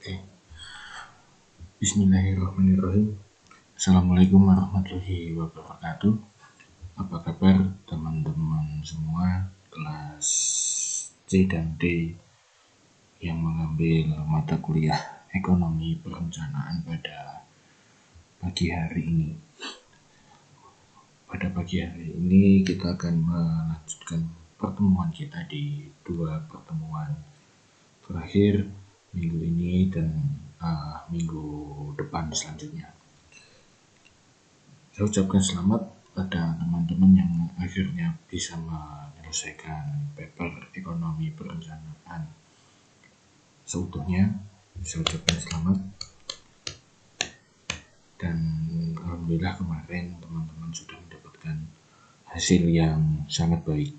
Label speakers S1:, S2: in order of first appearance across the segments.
S1: Oke. Bismillahirrahmanirrahim. Assalamualaikum warahmatullahi wabarakatuh. Apa kabar teman-teman semua kelas C dan D yang mengambil mata kuliah ekonomi perencanaan pada pagi hari ini? Pada pagi hari ini kita akan melanjutkan pertemuan kita di dua pertemuan terakhir minggu ini dan minggu depan selanjutnya. Saya ucapkan selamat pada teman-teman yang akhirnya bisa menyelesaikan paper ekonomi perencanaan seutuhnya. Saya ucapkan selamat dan alhamdulillah kemarin teman-teman sudah mendapatkan hasil yang sangat baik.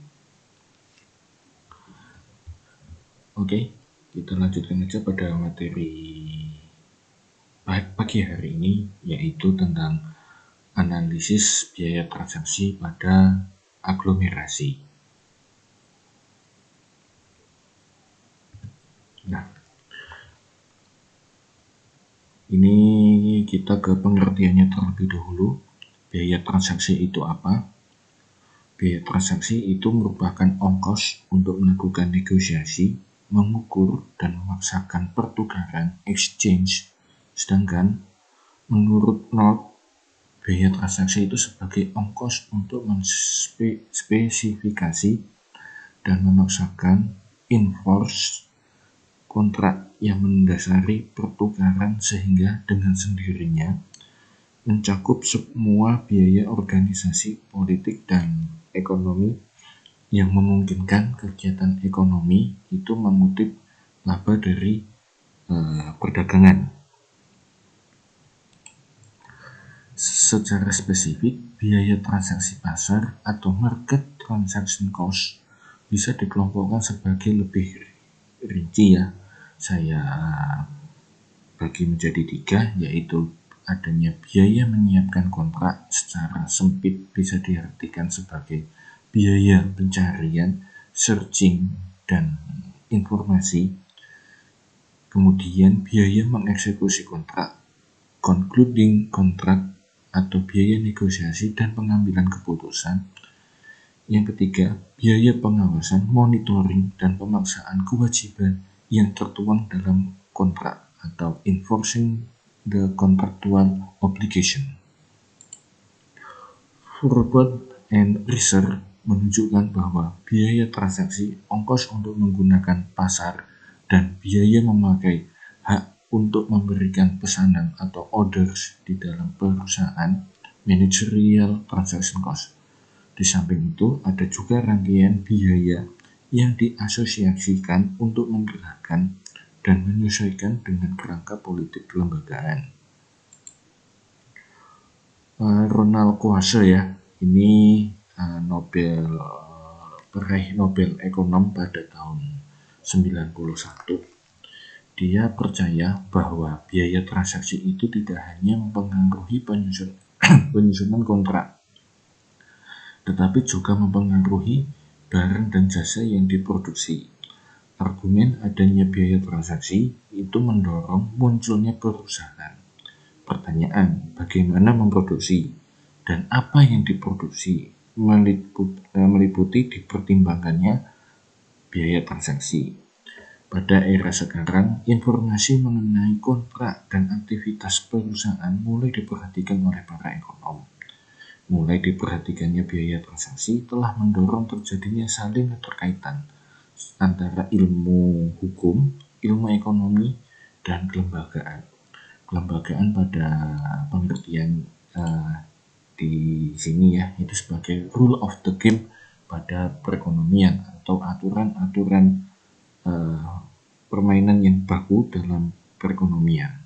S1: Oke, kita lanjutkan aja pada materi pagi hari ini, yaitu tentang analisis biaya transaksi pada aglomerasi. Nah, ini kita ke pengertiannya terlebih dahulu. Biaya transaksi itu apa? Biaya transaksi itu merupakan ongkos untuk melakukan negosiasi, mengukur dan memaksakan pertukaran exchange. Sedangkan menurut North, biaya transaksi itu sebagai ongkos untuk menspesifikasi dan memaksakan enforce kontrak yang mendasari pertukaran sehingga dengan sendirinya mencakup semua biaya organisasi, politik, dan ekonomi yang memungkinkan kegiatan ekonomi itu mengutip laba dari perdagangan. Secara spesifik, biaya transaksi pasar atau market transaction cost bisa dikelompokkan sebagai lebih rinci ya. Saya bagi menjadi 3, yaitu adanya biaya menyiapkan kontrak. Secara sempit bisa diartikan sebagai biaya pencarian, searching, dan informasi. Kemudian biaya mengeksekusi kontrak, concluding kontrak, atau biaya negosiasi dan pengambilan keputusan. Yang ketiga, biaya pengawasan, monitoring, dan pemaksaan kewajiban yang tertuang dalam kontrak atau enforcing the contractual obligation. Forward and reserve menunjukkan bahwa biaya transaksi, ongkos untuk menggunakan pasar, dan biaya memakai hak untuk memberikan pesanan atau orders di dalam perusahaan, managerial transaction cost. Di samping itu, ada juga rangkaian biaya yang diasosiasikan untuk menggerakkan dan menyesuaikan dengan kerangka politik kelembagaan. Ronald Coase ya, ini peraih Nobel Ekonom pada tahun 91. Dia percaya bahwa biaya transaksi itu tidak hanya mempengaruhi penyusunan kontrak, tetapi juga mempengaruhi barang dan jasa yang diproduksi. Argumen adanya biaya transaksi itu mendorong munculnya perusahaan. Pertanyaan, bagaimana memproduksi dan apa yang diproduksi meliputi dipertimbangkannya biaya transaksi. Pada era sekarang, informasi mengenai kontrak dan aktivitas perusahaan mulai diperhatikan oleh para ekonom. Mulai diperhatikannya biaya transaksi telah mendorong terjadinya saling keterkaitan antara ilmu hukum, ilmu ekonomi, dan kelembagaan. Kelembagaan pada pengertian di sini ya, itu sebagai rule of the game pada perekonomian atau aturan-aturan permainan yang baku dalam perekonomian.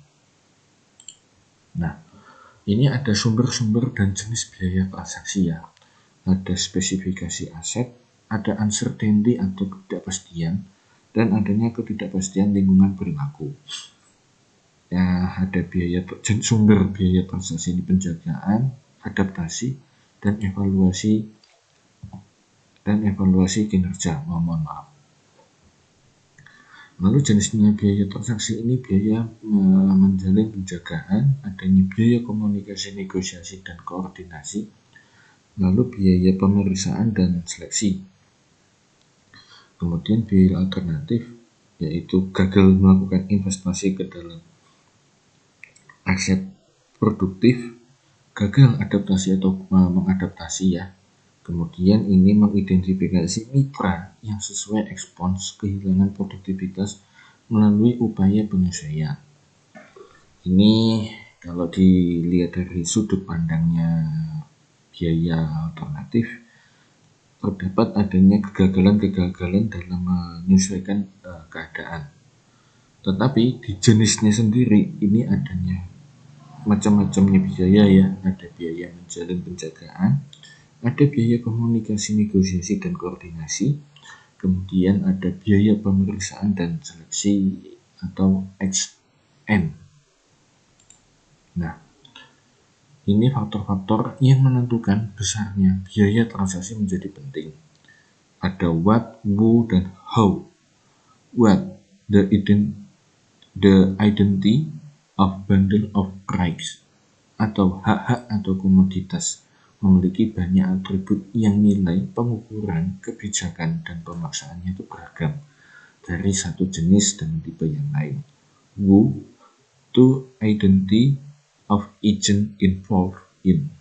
S1: Nah, ini ada sumber-sumber dan jenis biaya transaksi ya. Ada spesifikasi aset, ada uncertainty atau ketidakpastian, dan adanya ketidakpastian lingkungan perilaku. Ya, ada sumber biaya transaksi ini penjagaan, adaptasi, dan evaluasi kinerja. Mohon maaf. Lalu jenisnya biaya transaksi ini biaya menjalin penjagaan, adanya biaya komunikasi, negosiasi, dan koordinasi, lalu biaya pemeriksaan dan seleksi. Kemudian biaya alternatif yaitu gagal melakukan investasi ke dalam aset produktif, gagal adaptasi atau mengadaptasi ya. Kemudian ini mengidentifikasi mitra yang sesuai respons kehilangan produktivitas melalui upaya penyesuaian. Ini kalau dilihat dari sudut pandangnya biaya alternatif, terdapat adanya kegagalan-kegagalan dalam menyesuaikan keadaan. Tetapi di jenisnya sendiri ini adanya macam-macamnya biaya ya, ada biaya menjalin penjagaan, ada biaya komunikasi, negosiasi, dan koordinasi, kemudian ada biaya pemeriksaan dan seleksi atau XN. Nah, ini faktor-faktor yang menentukan besarnya biaya transaksi menjadi penting. Ada what, who, dan how. What, the identity of bundle of price, atau hak-hak atau komoditas, memiliki banyak atribut yang nilai pengukuran, kebijakan, dan pemaksaannya itu beragam dari satu jenis dan tipe yang lain. Who, to identity of agent involved in,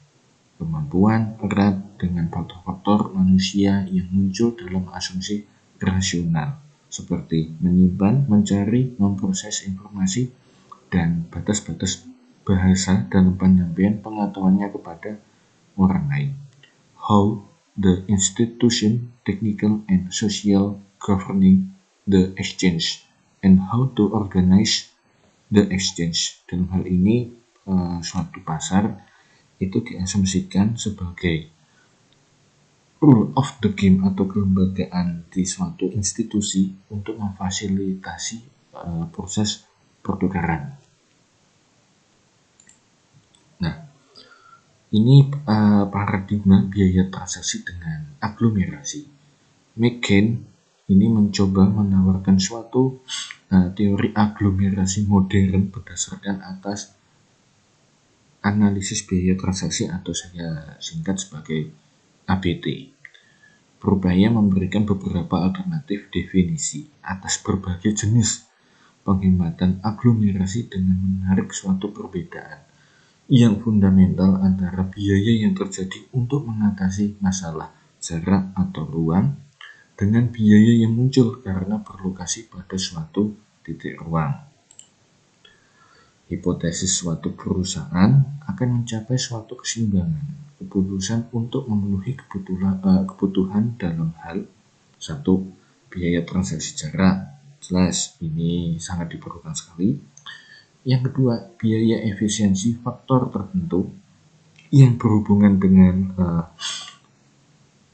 S1: kemampuan erat dengan faktor-faktor manusia yang muncul dalam asumsi rasional, seperti menyimpan, mencari, memproses informasi, dan batas-batas bahasa dalam penyampaian pengetahuannya kepada orang lain. How, the institution, technical, and social governing the exchange, and how to organize the exchange. Dalam hal ini, suatu pasar itu diasumsikan sebagai rule of the game atau kelembagaan di suatu institusi untuk memfasilitasi proses pertukaran. Nah, ini paradigma biaya transaksi dengan aglomerasi. McCain ini mencoba menawarkan suatu teori aglomerasi modern berdasarkan atas analisis biaya transaksi atau saya singkat sebagai ABT. Berupaya memberikan beberapa alternatif definisi atas berbagai jenis penghematan aglomerasi dengan menarik suatu perbedaan yang fundamental antara biaya yang terjadi untuk mengatasi masalah jarak atau ruang dengan biaya yang muncul karena berlokasi pada suatu titik ruang. Hipotesis suatu perusahaan akan mencapai suatu keseimbangan keputusan untuk memenuhi kebutuhan dalam hal satu, biaya transaksi jarak, jelas ini sangat diperlukan sekali. Yang kedua, biaya efisiensi faktor tertentu yang berhubungan dengan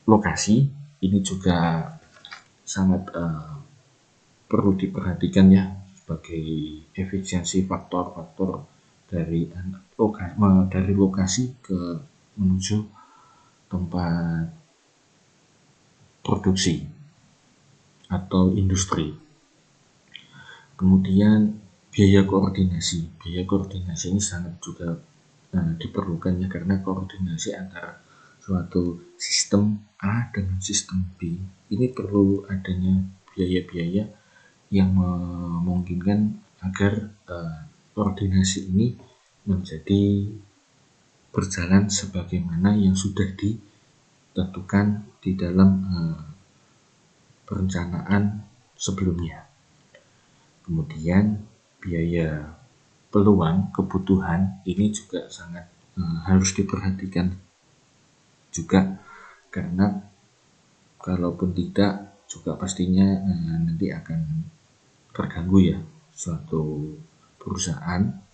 S1: lokasi, ini juga sangat perlu diperhatikan ya, sebagai efisiensi faktor-faktor dari lokasi ke menuju tempat produksi atau industri. Kemudian biaya koordinasi ini sangat juga diperlukan ya, karena koordinasi antara suatu sistem A dengan sistem B ini perlu adanya biaya-biaya yang memungkinkan agar koordinasi ini menjadi berjalan sebagaimana yang sudah ditentukan di dalam perencanaan sebelumnya. Kemudian biaya peluang kebutuhan ini juga sangat harus diperhatikan juga, karena kalaupun tidak juga pastinya nanti akan terganggu ya suatu perusahaan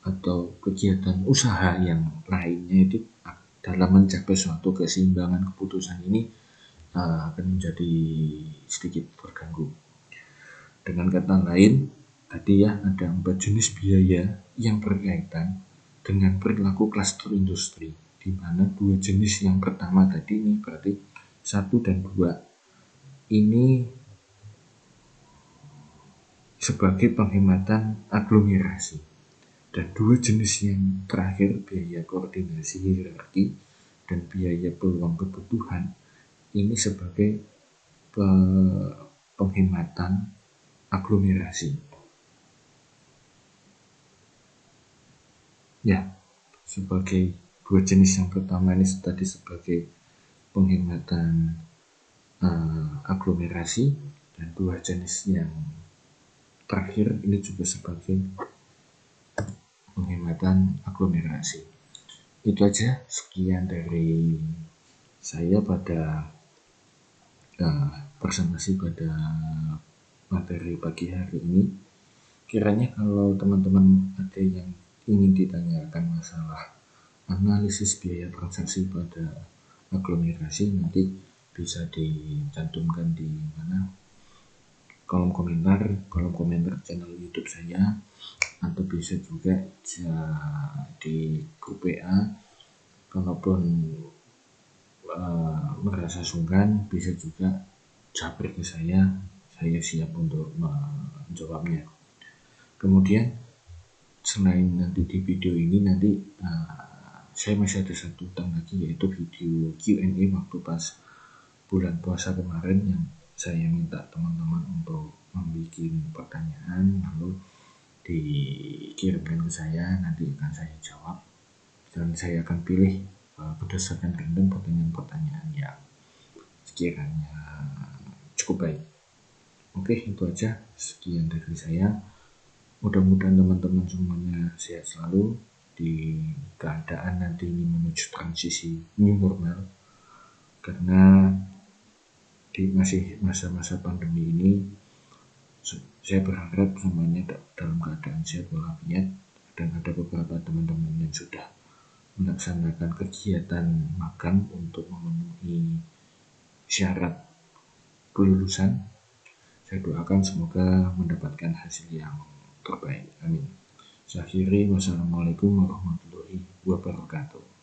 S1: atau kegiatan usaha yang lainnya itu dalam mencapai suatu keseimbangan keputusan ini akan menjadi sedikit terganggu. Dengan kata lain, tadi ya ada 4 jenis biaya yang berkaitan dengan perilaku klaster industri, di mana 2 jenis yang pertama tadi ini berarti 1 dan 2 ini sebagai penghematan aglomerasi. Dan dua jenis yang terakhir, biaya koordinasi hierarki dan biaya peluang kebutuhan, ini sebagai penghematan aglomerasi. Ya, sebagai dua jenis yang pertama ini tadi sebagai penghematan aglomerasi, dan dua jenis yang terakhir ini juga sebagai penghematan aglomerasi. Itu aja, sekian dari saya pada presentasi pada materi pagi hari ini. Kiranya kalau teman-teman ada yang ingin ditanyakan masalah analisis biaya transaksi pada aglomerasi, nanti bisa dicantumkan di mana kolom komentar channel YouTube saya, atau bisa juga di grup WA. Kalaupun merasa sungkan, bisa juga japri ke saya siap untuk menjawabnya. Kemudian selain nanti di video ini, nanti saya masih ada satu tang lagi, yaitu video Q&A waktu pas bulan puasa kemarin, yang saya minta teman-teman untuk membuat pertanyaan lalu dikirimkan ke saya, nanti akan saya jawab dan saya akan pilih berdasarkan random pertanyaan-pertanyaan yang sekiranya cukup baik. Oke, itu aja, sekian dari saya. Mudah-mudahan teman-teman semuanya sehat selalu di keadaan nanti ini menuju transisi new normal, karena di masih masa-masa pandemi ini saya berharap semuanya dalam keadaan sehat walafiat, dan ada beberapa teman-teman yang sudah melaksanakan kegiatan magang untuk memenuhi syarat kelulusan. Saya doakan semoga mendapatkan hasil yang terbaik. Amin. Saya akhiri, wassalamualaikum warahmatullahi wabarakatuh.